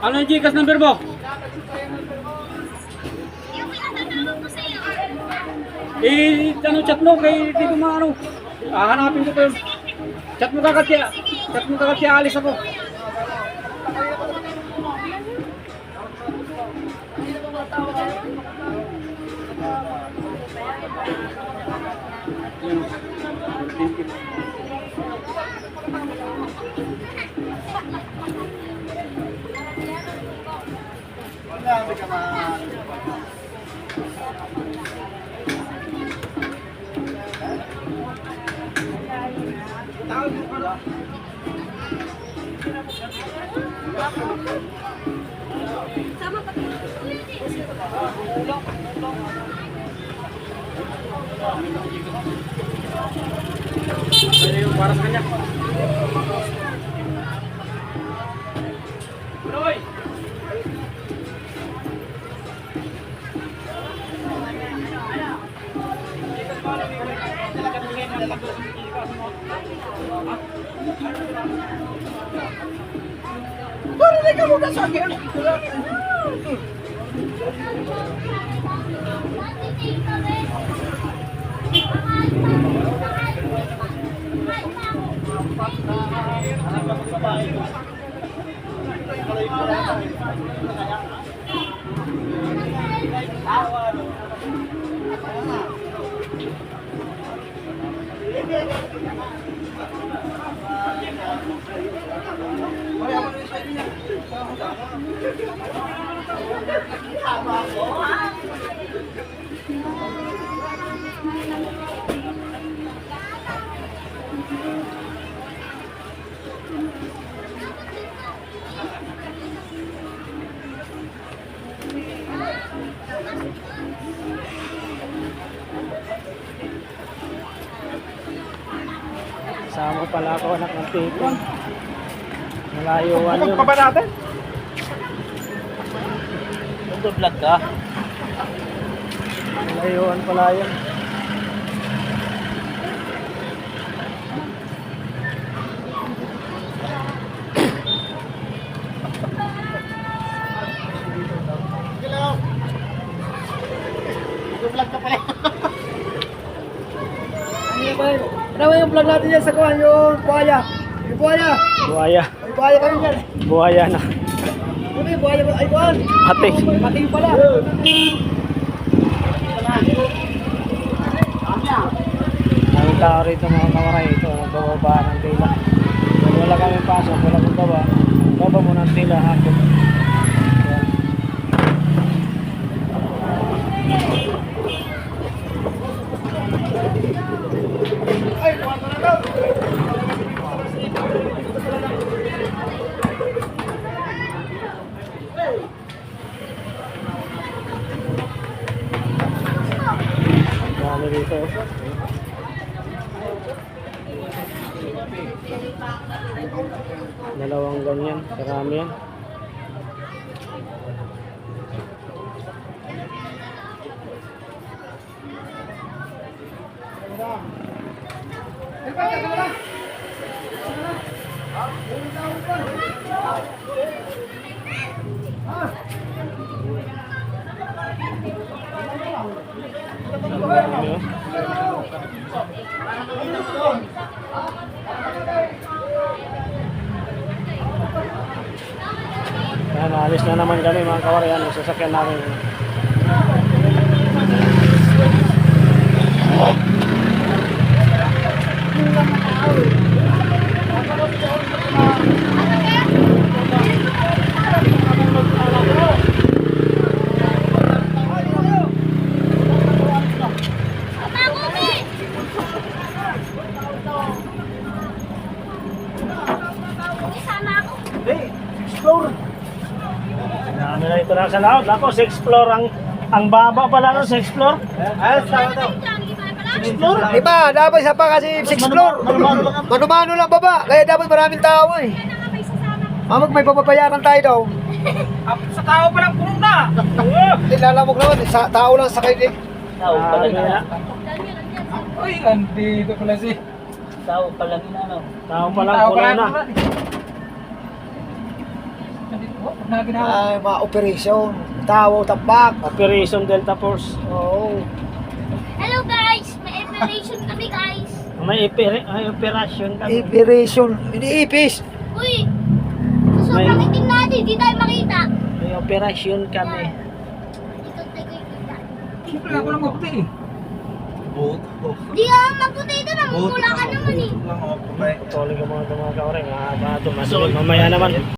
Ano yung Gcash number mo? Ano chat mo kay dito mga ano? Hanapin ko pa yun. Chat mo kagad siya, alis ako. Sama pa Yung para sa kanya. Broy! Parinig ka muna sa akin. Sama pala ako anak ng tipon. Malayuan yun. Pa ba natin? Nag-vlog ka? Malayuan pala yun. Vlog ka pala. Ano yung vlog natin yan sa kuhan? Yung buhaya. Yung buhaya. Buhaya. May buhaya kami yan. Buhaya na. Ano yung buhaya? Ay kuhan. Pati. Pati pala. Ang tao rito mga kawaray. Ito, nagbababa ng tila. Kung wala kami pasok, wala kong baba. Baba mo ng tila hapon. Ayan. Ay, kuhan mo na daw. Dami dito. Dalawang ganyan, karami yan. Yan, alis na naman kami mga kawaryan. Sasakyan namin. Dami na ito na sa laot. Ako, 6th floor ang baba pala no, 6th floor. Ay, sama daw. 6th floor? Iba, dapat isa pa kasi 6 floor. Mano-mano lang baba. Kaya dapat maraming tao eh. Mamag may papabayaran tayo daw. Sa tao pa lang puno na. Hindi lalamog naman. Tao lang sakay eh. Tao pala Kabila. Uy, andito pala si... Tao pala nila, ano? Tao pa lang, puno na. Andito po, na ginawa. Ay, mga operation. Tawo, tambak. Operation Delta Force. Oo. Hello guys! May operation kami guys! May operasyon kami. Operation. Iniipis. Uy! So sobrang itim natin, di tayo makita. May operasyon kami. Dito tayo kita. Siyempre ako lang maputi eh. Di ka maputi ito na, mula ka naman eh. Patuloy ka mga kaoreng. Mamaya naman.